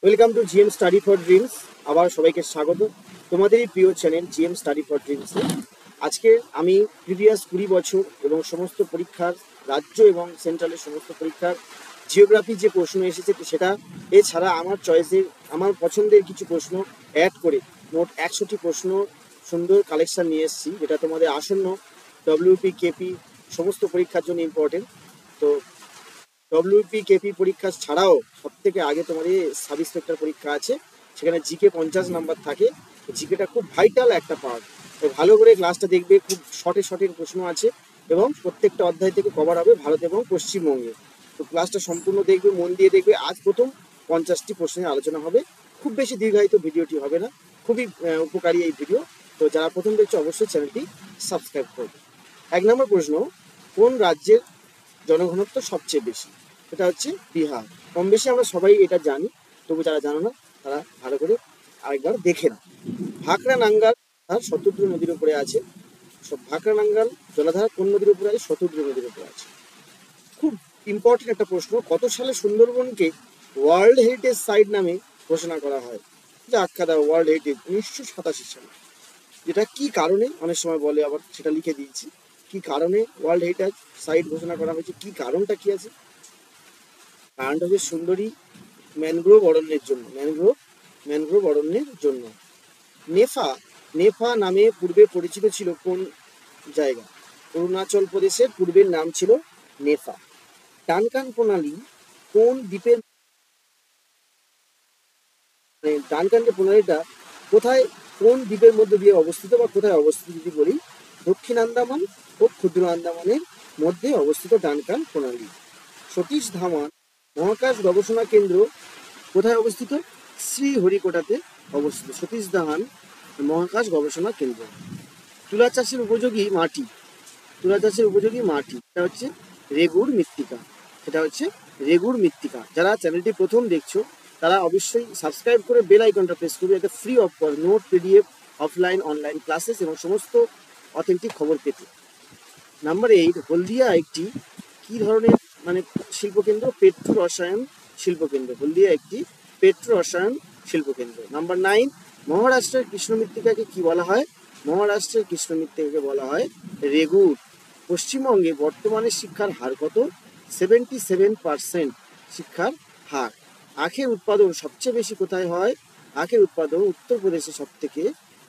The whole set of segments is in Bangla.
Welcome to GM study for dreams. আবার সবাইকে স্বাগত তোমাদেরই প্রিয় channel GM study for dreams. আজকে আমি প্রিভিয়াস 20 বছর এবং সমস্ত পরীক্ষার রাজ্য এবং সেন্ট্রালের সমস্ত পরীক্ষার জিওগ্রাফি যে প্রশ্ন এসেছে সেটা এছাড়া আমার চয়েসের আমার পছন্দের কিছু প্রশ্ন অ্যাড করে মোট 100টি প্রশ্ন সুন্দর কালেকশন নিয়ে এসেছি, যেটা তোমাদের আসন্ন ডব্লিউপি কেপি সমস্ত পরীক্ষার জন্য ইম্পর্টেন্ট। তো ডব্লিউপি কেপি পরীক্ষা ছাড়াও সব থেকে আগে তোমার সাব ইন্সপেক্টর পরীক্ষা আছে, সেখানে জিকে 50 নাম্বার থাকে। জিকেটা খুব ভাইটাল একটা পার্ট। তো ভালো করে ক্লাসটা দেখবে, খুব শর্টের প্রশ্ন আছে এবং প্রত্যেকটা অধ্যায় থেকে কভার হবে ভারত এবং পশ্চিমবঙ্গে। তো ক্লাসটা সম্পূর্ণ দেখবে, মন দিয়ে দেখবে। আজ প্রথম 50টি প্রশ্নের আলোচনা হবে, খুব বেশি দীর্ঘায়িত ভিডিওটি হবে না, খুবই উপকারী এই ভিডিও। তো যারা প্রথম দেখছে অবশ্যই চ্যানেলটি সাবস্ক্রাইব করবে। 1 নম্বর প্রশ্ন, কোন রাজ্যের জনঘনত্ব সবচেয়ে বেশি? এটা হচ্ছে বিহার। কম বেশি আমরা সবাই এটা জানি, তবু যারা জানো না তারা ভালো করে আরেকবার দেখে না। ভাকরা নাঙ্গাল আর শতদ্রু নদীর উপরে আছে। ভাকরা নাঙ্গাল জলাধার কোন নদীর উপরে আছে? শতদ্রু নদীর উপরে আছে। খুব ইম্পর্টেন্ট একটা প্রশ্ন, কত সালে সুন্দরবনকে ওয়ার্ল্ড হেরিটেজ সাইট নামে ঘোষণা করা হয়? যে আখ্যা দেওয়া ওয়ার্ল্ড হেরিটেজ 1987 সালে। যেটা কি কারণে অনেক সময় বলে, আবার সেটা লিখে দিয়েছি কি কারণে ওয়ার্ল্ড হেরিটেজ সাইট ঘোষণা করা হয়েছে, কি কারণটা কি আছে। কারণটা হচ্ছে সুন্দরী ম্যানগ্রোভ অরণ্যের জন্য। ম্যানগ্রোভ অরণ্যের জন্য। নেফা নেফা নামে পূর্বে পরিচিত ছিল কোন জায়গা? অরুণাচল প্রদেশের পূর্বের নাম ছিল নেফা। ডানকান প্রণালী কোন দ্বীপের, ডানকান যে প্রণালীটা কোথায়, কোন দ্বীপের মধ্যে দিয়ে অবস্থিত বা কোথায় অবস্থিত যদি বলি, দক্ষিণ আন্দামান ও ক্ষুদ্র আন্দামানের মধ্যে অবস্থিত ডানকান প্রণালী। সতীশ ধাওয়ান মহাকাশ গবেষণা কেন্দ্র কোথায় অবস্থিত? শ্রীহরিকোটাতে অবস্থিত সতীশ ধাওয়ান মহাকাশ গবেষণা কেন্দ্র। তুলা চাষের উপযোগী মাটি, তুলা চাষের উপযোগী মাটি এটা হচ্ছে রেগুর মৃত্তিকা। সেটা হচ্ছে রেগুর মৃত্তিকা। যারা চ্যানেলটি প্রথম দেখছো তারা অবশ্যই সাবস্ক্রাইব করে বেল আইকনটা প্রেস করবে, যাতে free of cost note, PDF, offline online classes এবং সমস্ত অথেন্টিক খবর পেতে। নাম্বার 8, হলদিয়া একটি কি ধরনের শিল্পকেন্দ্র? পেট্রো রসায়ন শিল্পকেন্দ্র। হলদিয়া একটি পেট্রো রসায়ন শিল্পকেন্দ্র। নাম্বার 9, মহারাষ্ট্রের কৃষ্ণ মৃত্তিকাকে কি বলা হয়? মহারাষ্ট্রের কৃষ্ণ মৃত্তিকাকে বলা হয় রেগুর। পশ্চিমবঙ্গে বর্তমানে শিক্ষার হার কত? 77% শিক্ষার হার। আখের উৎপাদন সবচেয়ে বেশি কোথায় হয়? আখের উৎপাদন উত্তরপ্রদেশে সব থেকে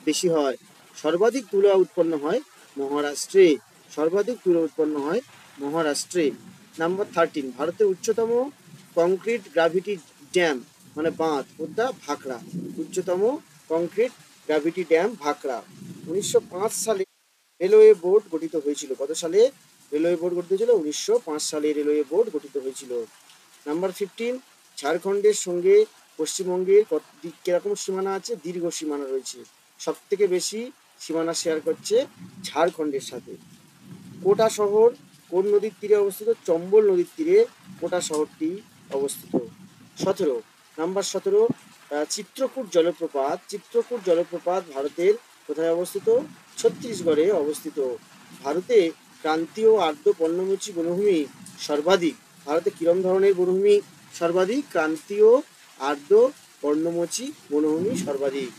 বেশি হয়। সর্বাধিক তুলা উৎপন্ন হয় মহারাষ্ট্রে। সর্বাধিক তুলা উৎপন্ন হয় মহারাষ্ট্রে। নাম্বার 13, ভারতের উচ্চতম কংক্রিট গ্রাভিটি ড্যাম বাঁধ কোনটা? ভাকরা। উচ্চতম কংক্রিট গ্রাভিটি ড্যাম ভাকরা। 1905 সালে রেলওয়ে বোর্ড গঠিত হয়েছিল। কত সালে রেলওয়ে বোর্ড গঠিত হয়েছিল? 1905 সালে রেলওয়ে বোর্ড গঠিত হয়েছিল। নাম্বার 15, ঝাড়খণ্ডের সঙ্গে পশ্চিমবঙ্গের কিরকম সীমানা আছে? দীর্ঘ সীমানা রয়েছে। সব থেকে বেশি সীমানা শেয়ার করছে ঝাড়খণ্ডের সাথে। কোটা শহর কোন নদীর তীরে অবস্থিত? চম্বল নদীর তীরে কোটা শহরটি অবস্থিত। 17, নাম্বার 17, চিত্রকূট জলপ্রপাত। চিত্রকূট জলপ্রপাত ভারতের কোথায় অবস্থিত? ছত্তিশগড়ে অবস্থিত। ভারতে ক্রান্তীয় আর্দ্র পর্ণমোচী বনভূমি সর্বাধিক। ভারতে কিরম ধরনের বনভূমি সর্বাধিক? ক্রান্তীয় আর্দ্র পর্ণমোচী বনভূমি সর্বাধিক।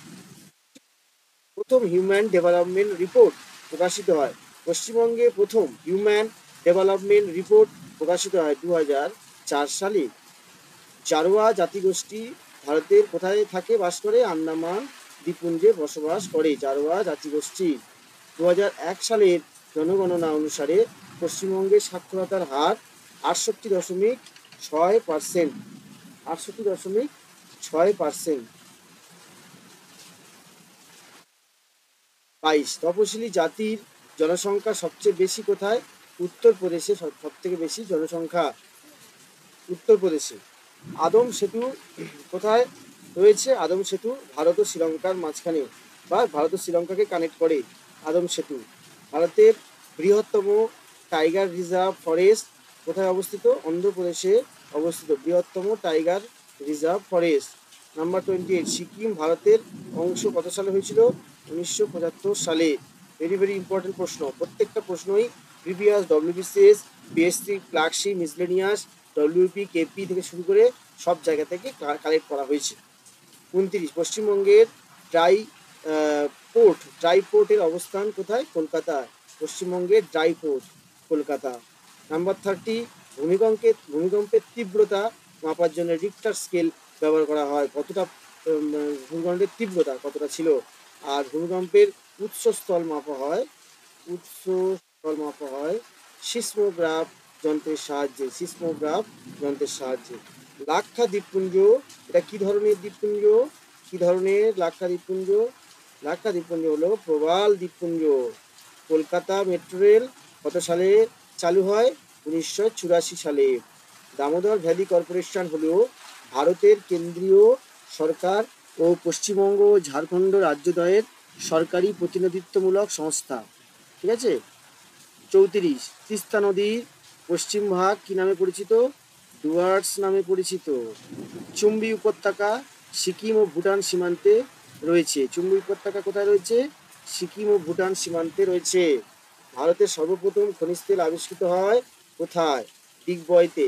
প্রথম হিউম্যান ডেভেলপমেন্ট রিপোর্ট প্রকাশিত হয় পশ্চিমবঙ্গে। প্রথম হিউম্যান ডেভেলপমেন্ট রিপোর্ট প্রকাশিত হয় 2004 সালে। জারোয়া জাতিগোষ্ঠী ভারতের কোথায় থাকে, বাস করে? আন্দামান দ্বীপপুঞ্জে বসবাস করে জারোয়া জাতিগোষ্ঠী। 2001 সালের জনগণনা অনুসারে পশ্চিমবঙ্গের সাক্ষরতার হার 68.6%। 68.6%। 22, তপশিলি জাতির জনসংখ্যা সবচেয়ে বেশি কোথায়? উত্তরপ্রদেশে সব থেকে বেশি জনসংখ্যা উত্তরপ্রদেশে। আদম সেতু কোথায় রয়েছে? আদম সেতু ভারত ও শ্রীলঙ্কার মাঝখানে, বা ভারত ও শ্রীলঙ্কাকে কানেক্ট করে আদম সেতু। ভারতের বৃহত্তম টাইগার রিজার্ভ ফরেস্ট কোথায় অবস্থিত? অন্ধ্রপ্রদেশে অবস্থিত বৃহত্তম tiger reserve forest. Number 28, Sikkim ভারতের অংশ কত সালে হয়েছিল? 1975 সালে। ভেরি ভেরি ইম্পর্টেন্ট প্রশ্ন। প্রত্যেকটা প্রশ্নই previous WBCS, PSC, clerkship, miscellaneous, WP, KP থেকে শুরু করে সব জায়গা থেকে কালেক্ট করা হয়েছে। 29, পশ্চিমবঙ্গের ড্রাই পোর্টের অবস্থান কোথায়? কলকাতায়। পশ্চিমবঙ্গের ড্রাই পোর্ট কলকাতা। নাম্বার 30, ভূমিকম্পের তীব্রতা মাপার জন্য রিক্টার স্কেল ব্যবহার করা হয়। কতটা ভূমিকম্পের তীব্রতা কতটা ছিল? আর ভূমিকম্পের উৎসস্থল মাপা হয় সিসমোগ্রাফ যন্ত্রের সাহায্যে। লাক্ষা দ্বীপপুঞ্জ, এটা কি ধরনের দ্বীপপুঞ্জ? লাক্ষা দ্বীপপুঞ্জ হলো প্রবাল দ্বীপপুঞ্জ। কলকাতা মেট্রো রেল কত সালে চালু হয়? 1984 সালে। দামোদর ভ্যালি কর্পোরেশন হলো ভারতের কেন্দ্রীয় সরকার ও পশ্চিমবঙ্গ ও ঝাড়খণ্ড রাজ্যদ্বয়ের সরকারি প্রতিনিধিত্বমূলক সংস্থা। ঠিক আছে। 34, তিস্তা নদীর পশ্চিম ভাগ কি নামে পরিচিত? ডুয়ার্স নামে পরিচিত। চুম্বী উপত্যকা সিকিম ও ভুটান সীমান্তে রয়েছে। চুম্বী উপত্যকা কোথায় রয়েছে? সিকিম ও ভুটান সীমান্তে রয়েছে। ভারতের সর্বপ্রথম খনিজ তেল আবিষ্কৃত হয় কোথায়? ডিগবয়তে।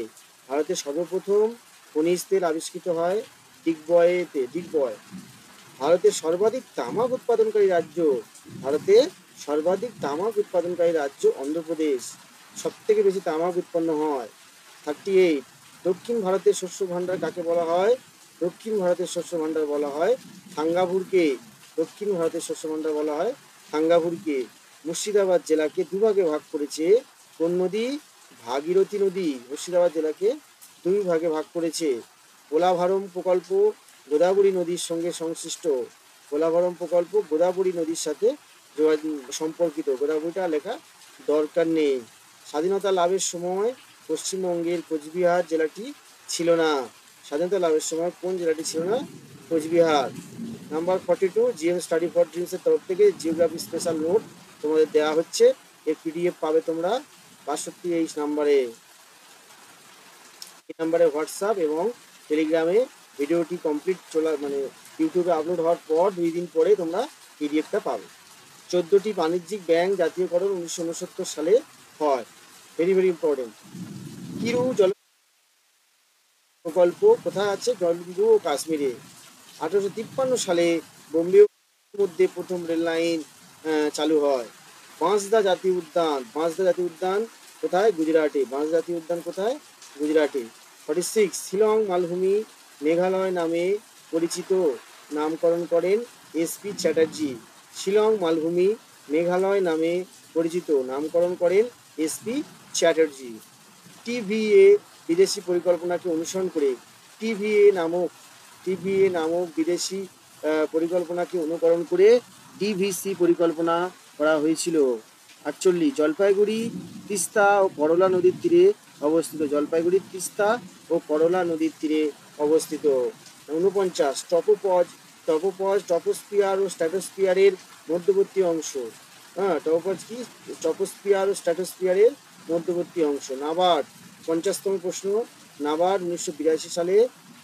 ভারতের সর্বপ্রথম খনিজ তেল আবিষ্কৃত হয় ডিগবয়। ভারতের সর্বাধিক তামাক উৎপাদনকারী রাজ্য অন্ধ্রপ্রদেশ। সব থেকে বেশি তামাক উৎপন্ন হয়। 38, দক্ষিণ ভারতের শস্য ভাণ্ডার কাকে বলা হয়? দক্ষিণ ভারতের শস্য ভাণ্ডার বলা হয় থাঙ্গাভুরকে। মুর্শিদাবাদ জেলাকে দুভাগে ভাগ করেছে কোন নদী? ভাগীরথী নদী মুর্শিদাবাদ জেলাকে দুই ভাগে ভাগ করেছে। পোলাভারম প্রকল্প গোদাবরী নদীর সঙ্গে সংশ্লিষ্ট। পোলাভারম প্রকল্প গোদাবরী নদীর সাথে সম্পর্কিত। গোদাবরীটা লেখা দরকার নেই। স্বাধীনতা লাভের সময় পশ্চিমবঙ্গের কোচবিহার জেলাটি ছিল না। স্বাধীনতা লাভের সময় কোন জেলাটি ছিল না? Cooch Behar. Number 42, GM study for ড্রিমসের তরফ থেকে জিওগ্রাফি স্পেশাল নোট তোমাদের দেওয়া হচ্ছে। এর পিডিএফ পাবে তোমরা 62 এই নাম্বারে হোয়াটসঅ্যাপ এবং টেলিগ্রামে ভিডিওটি কমপ্লিট ইউটিউবে আপলোড হওয়ার পর 2 দিন পরে তোমরা পিডিএফটা পাবে। 14টি বাণিজ্যিক ব্যাংক জাতীয়করণ 1969 সালে হয়। Very very important. কিরু জল প্রকল্প কোথায় আছে? জম্মু ও কাশ্মীরে। 1853 সালে বোম্বে মধ্যে প্রথম রেল লাইন চালু হয়। বাঁশদা জাতীয় উদ্যান কোথায়? গুজরাটে। গুজরাটে। 46, শিলং মালভূমি মেঘালয় নামে পরিচিত নামকরণ করেন এসপি চ্যাটার্জি। শিলং মালভূমি মেঘালয় নামে পরিচিত নামকরণ করেন এসপি চ্যাটার্জি। টিভিএ বিদেশি পরিকল্পনাকে অনুসরণ করে টিভিএ নামক বিদেশি পরিকল্পনাকে অনুকরণ করে ডিভিসি পরিকল্পনা করা হয়েছিল। 48, জলপাইগুড়ি তিস্তা ও করলা নদীর তীরে অবস্থিত। অবস্থিত। 49, টপোস্ফিয়ার ও স্ট্র্যাটোস্ফিয়ারের মধ্যবর্তী অংশ। নাবার্ড। 50তম প্রশ্ন, নাবার্ড 1982 সালে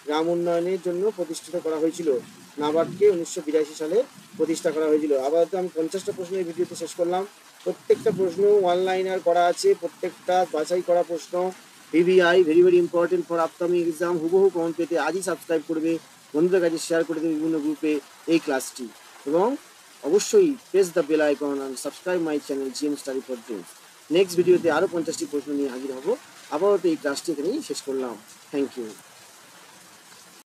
গ্রাম উন্নয়নের জন্য প্রতিষ্ঠিত করা হয়েছিল। নাবার্ডকে 1982 সালে প্রতিষ্ঠা করা হয়েছিল। আপাতত আমি 50টা প্রশ্নের ভিডিওতে শেষ করলাম। প্রত্যেকটা প্রশ্ন ওয়ান-লাইনার করা আছে, প্রত্যেকটা বাছাই করা প্রশ্ন। VVI very very important for upcoming exam. হুবহু কমেন্ট পেতে আজই সাবস্ক্রাইব করবে, বন্ধুদের কাছে শেয়ার করে দেবে বিভিন্ন গ্রুপে এই ক্লাসটি, এবং অবশ্যই press the bell icon and subscribe my channel GM study for dreams. Next ভিডিওতে আরও 50টি প্রশ্ন নিয়ে হাজির হব। আপাতত এই ক্লাসটি এখানেই শেষ করলাম। Thank you.